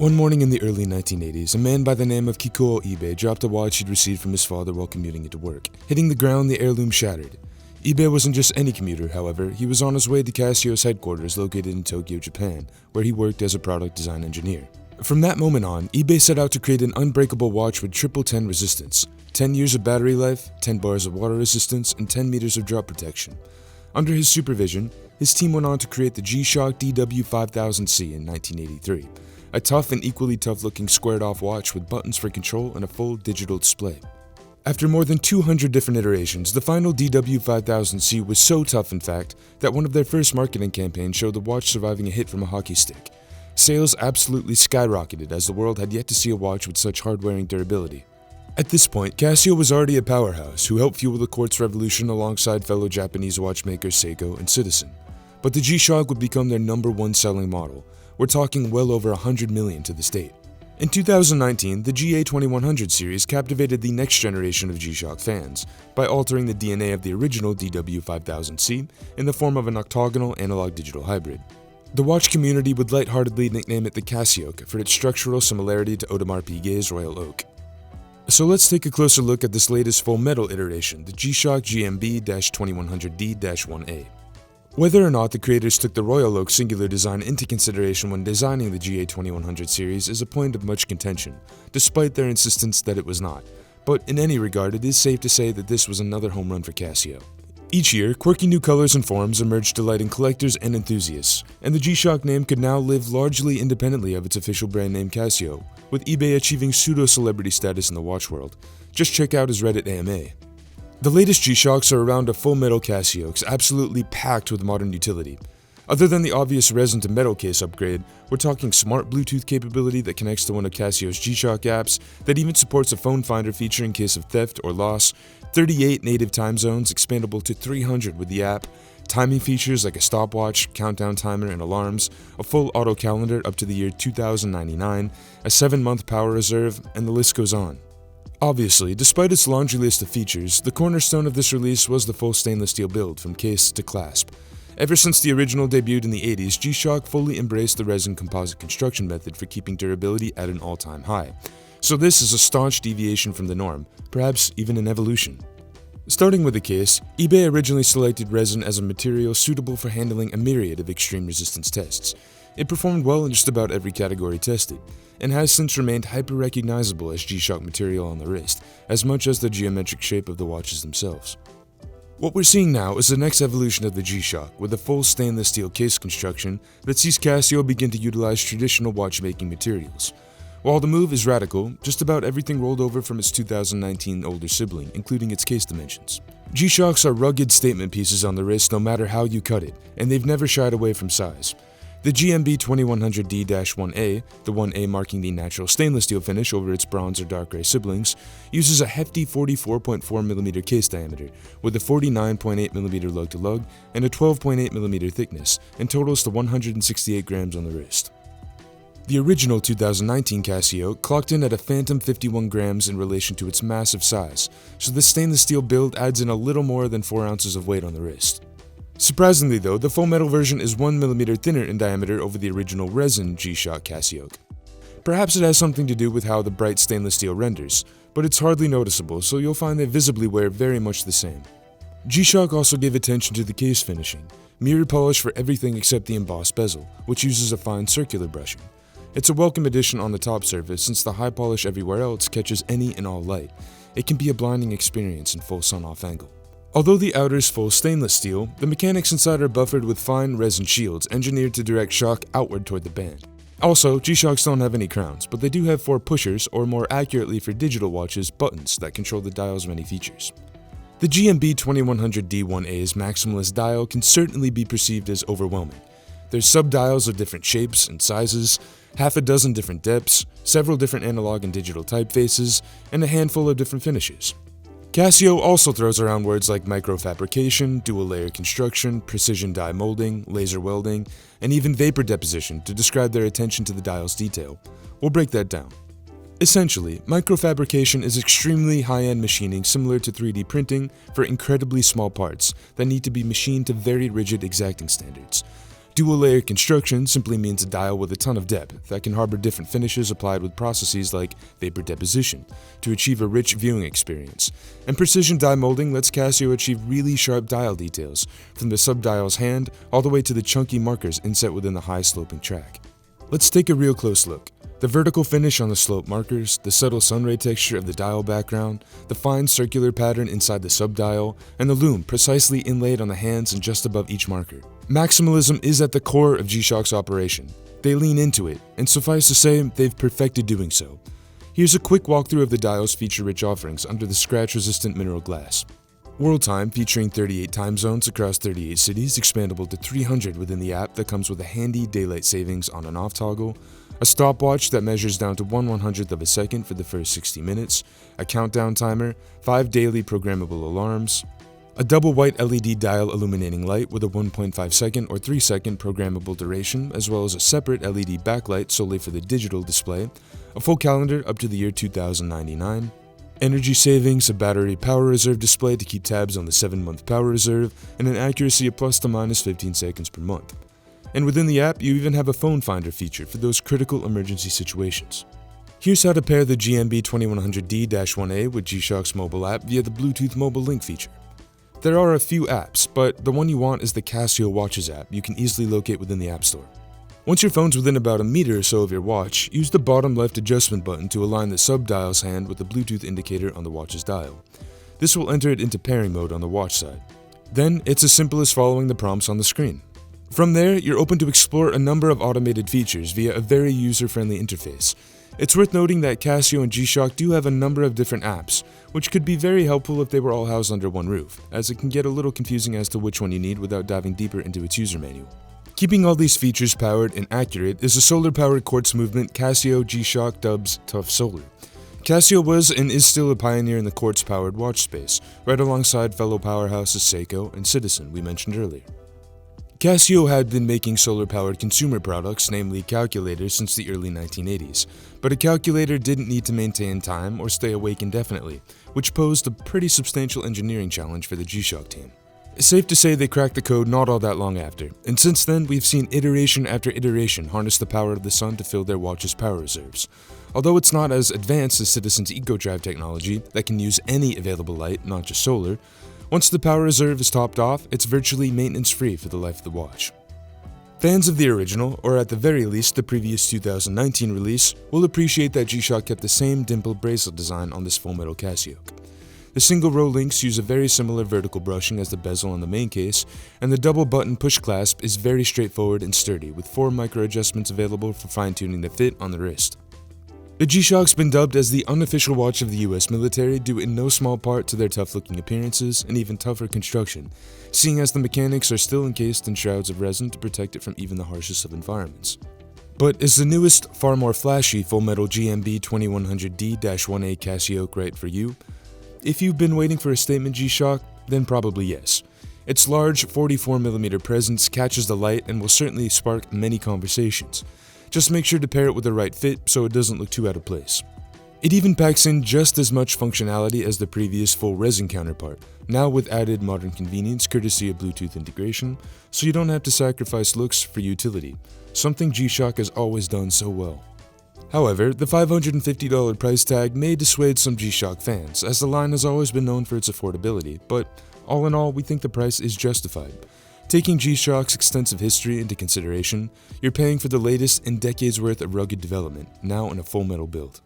One morning in the early 1980s, a man by the name of Kikuo Ibe dropped a watch he'd received from his father while commuting into work. Hitting the ground, the heirloom shattered. Ibe wasn't just any commuter, however. He was on his way to Casio's headquarters located in Tokyo, Japan, where he worked as a product design engineer. From that moment on, Ibe set out to create an unbreakable watch with triple 10 resistance, 10 years of battery life, 10 bars of water resistance, and 10 meters of drop protection. Under his supervision, his team went on to create the G-Shock DW-5000C in 1983. A tough and equally tough-looking squared-off watch with buttons for control and a full digital display. After more than 200 different iterations, the final DW-5000C was so tough, in fact, that one of their first marketing campaigns showed the watch surviving a hit from a hockey stick. Sales absolutely skyrocketed as the world had yet to see a watch with such hard-wearing durability. At this point, Casio was already a powerhouse who helped fuel the quartz revolution alongside fellow Japanese watchmakers Seiko and Citizen. But the G-Shock would become their #1 selling model. We're talking well over 100 million to this date. In 2019, the GA2100 series captivated the next generation of G-Shock fans by altering the DNA of the original DW-5000C in the form of an octagonal analog-digital hybrid. The watch community would lightheartedly nickname it the CasiOak for its structural similarity to Audemars Piguet's Royal Oak. So let's take a closer look at this latest full metal iteration, the G-Shock GMB2100D-1A. Whether or not the creators took the Royal Oak singular design into consideration when designing the GA2100 series is a point of much contention, despite their insistence that it was not. But in any regard, it is safe to say that this was another home run for Casio. Each year, quirky new colors and forms emerged delighting collectors and enthusiasts, and the G-Shock name could now live largely independently of its official brand name Casio, with Ibe achieving pseudo-celebrity status in the watch world. Just check out his Reddit AMA. The latest G-Shocks are around a full metal CasiOaks, absolutely packed with modern utility. Other than the obvious resin to metal case upgrade, we're talking smart Bluetooth capability that connects to one of Casio's G-Shock apps, that even supports a phone finder feature in case of theft or loss, 38 native time zones expandable to 300 with the app, timing features like a stopwatch, countdown timer, and alarms, a full auto calendar up to the year 2099, a 7-month power reserve, and the list goes on. Obviously, despite its laundry list of features, the cornerstone of this release was the full stainless steel build from case to clasp. Ever since the original debuted in the 80s, G-Shock fully embraced the resin composite construction method for keeping durability at an all-time high. So this is a staunch deviation from the norm, perhaps even an evolution. Starting with the case, Ibe originally selected resin as a material suitable for handling a myriad of extreme resistance tests. It performed well in just about every category tested, and has since remained hyper-recognizable as G-Shock material on the wrist, as much as the geometric shape of the watches themselves. What we're seeing now is the next evolution of the G-Shock, with a full stainless steel case construction that sees Casio begin to utilize traditional watchmaking materials. While the move is radical, just about everything rolled over from its 2019 older sibling, including its case dimensions. G-Shocks are rugged statement pieces on the wrist no matter how you cut it, and they've never shied away from size. The GMB2100D-1A, the 1A marking the natural stainless steel finish over its bronze or dark gray siblings, uses a hefty 44.4mm case diameter with a 49.8mm lug-to-lug and a 12.8mm thickness, and totals to 168 grams on the wrist. The original 2019 Casio clocked in at a phantom 51 grams in relation to its massive size, so the stainless steel build adds in a little more than 4 ounces of weight on the wrist. Surprisingly though, the full metal version is 1mm thinner in diameter over the original resin G-Shock CasiOak. Perhaps it has something to do with how the bright stainless steel renders, but it's hardly noticeable, so you'll find they visibly wear very much the same. G-Shock also gave attention to the case finishing, mirror polish for everything except the embossed bezel, which uses a fine circular brushing. It's a welcome addition on the top surface since the high polish everywhere else catches any and all light. It can be a blinding experience in full sun-off angle. Although the outer is full stainless steel, the mechanics inside are buffered with fine resin shields engineered to direct shock outward toward the band. Also, G-Shocks don't have any crowns, but they do have 4 pushers, or more accurately for digital watches, buttons that control the dial's many features. The GMB2100D-1A's maximalist dial can certainly be perceived as overwhelming. There's sub-dials of different shapes and sizes, half a dozen different depths, several different analog and digital typefaces, and a handful of different finishes. Casio also throws around words like microfabrication, dual-layer construction, precision die molding, laser welding, and even vapor deposition to describe their attention to the dial's detail. We'll break that down. Essentially, microfabrication is extremely high-end machining similar to 3D printing for incredibly small parts that need to be machined to very rigid exacting standards. Dual-layer construction simply means a dial with a ton of depth that can harbor different finishes applied with processes like vapor deposition to achieve a rich viewing experience. And precision die molding lets Casio achieve really sharp dial details, from the subdial's hand all the way to the chunky markers inset within the high-sloping track. Let's take a real close look. The vertical finish on the slope markers, the subtle sunray texture of the dial background, the fine circular pattern inside the subdial, and the loom precisely inlaid on the hands and just above each marker. Maximalism is at the core of G-Shock's operation. They lean into it, and suffice to say, they've perfected doing so. Here's a quick walkthrough of the dial's feature-rich offerings under the scratch-resistant mineral glass. World time featuring 38 time zones across 38 cities, expandable to 300 within the app that comes with a handy daylight savings on and off toggle, a stopwatch that measures down to 1/100th of a second for the first 60 minutes, a countdown timer, 5 daily programmable alarms, a double white LED dial illuminating light with a 1.5 second or 3 second programmable duration, as well as a separate LED backlight solely for the digital display, a full calendar up to the year 2099, energy savings, a battery power reserve display to keep tabs on the 7-month power reserve, and an accuracy of plus to minus 15 seconds per month. And within the app, you even have a phone finder feature for those critical emergency situations. Here's how to pair the GMB2100D-1A with G-Shock's mobile app via the Bluetooth mobile link feature. There are a few apps, but the one you want is the Casio Watches app you can easily locate within the App Store. Once your phone's within about a meter or so of your watch, use the bottom left adjustment button to align the subdial's hand with the Bluetooth indicator on the watch's dial. This will enter it into pairing mode on the watch side. Then, it's as simple as following the prompts on the screen. From there, you're open to explore a number of automated features via a very user-friendly interface. It's worth noting that Casio and G-Shock do have a number of different apps, which could be very helpful if they were all housed under one roof, as it can get a little confusing as to which one you need without diving deeper into its user manual. Keeping all these features powered and accurate is a solar-powered quartz movement Casio G-Shock dubs Tough Solar. Casio was and is still a pioneer in the quartz-powered watch space, right alongside fellow powerhouses Seiko and Citizen we mentioned earlier. Casio had been making solar-powered consumer products, namely calculators, since the early 1980s, but a calculator didn't need to maintain time or stay awake indefinitely, which posed a pretty substantial engineering challenge for the G-Shock team. It's safe to say they cracked the code not all that long after, and since then we've seen iteration after iteration harness the power of the sun to fill their watch's power reserves. Although it's not as advanced as Citizen's EcoDrive technology that can use any available light, not just solar, once the power reserve is topped off, it's virtually maintenance-free for the life of the watch. Fans of the original, or at the very least the previous 2019 release, will appreciate that G-Shock kept the same dimpled bracelet design on this full metal CasiOak. The single-row links use a very similar vertical brushing as the bezel on the main case, and the double-button push clasp is very straightforward and sturdy, with 4 micro-adjustments available for fine-tuning the fit on the wrist. The G-Shock's been dubbed as the unofficial watch of the US military due in no small part to their tough-looking appearances and even tougher construction, seeing as the mechanics are still encased in shrouds of resin to protect it from even the harshest of environments. But is the newest, far more flashy full-metal GMB2100D-1A CasiOak right for you? If you've been waiting for a statement G-Shock, then probably yes. Its large 44mm presence catches the light and will certainly spark many conversations. Just make sure to pair it with the right fit so it doesn't look too out of place. It even packs in just as much functionality as the previous full resin counterpart, now with added modern convenience courtesy of Bluetooth integration, so you don't have to sacrifice looks for utility, something G-Shock has always done so well. However, the $550 price tag may dissuade some G-Shock fans, as the line has always been known for its affordability, but all in all, we think the price is justified. Taking G-Shock's extensive history into consideration, you're paying for the latest in decades worth of rugged development, now in a full metal build.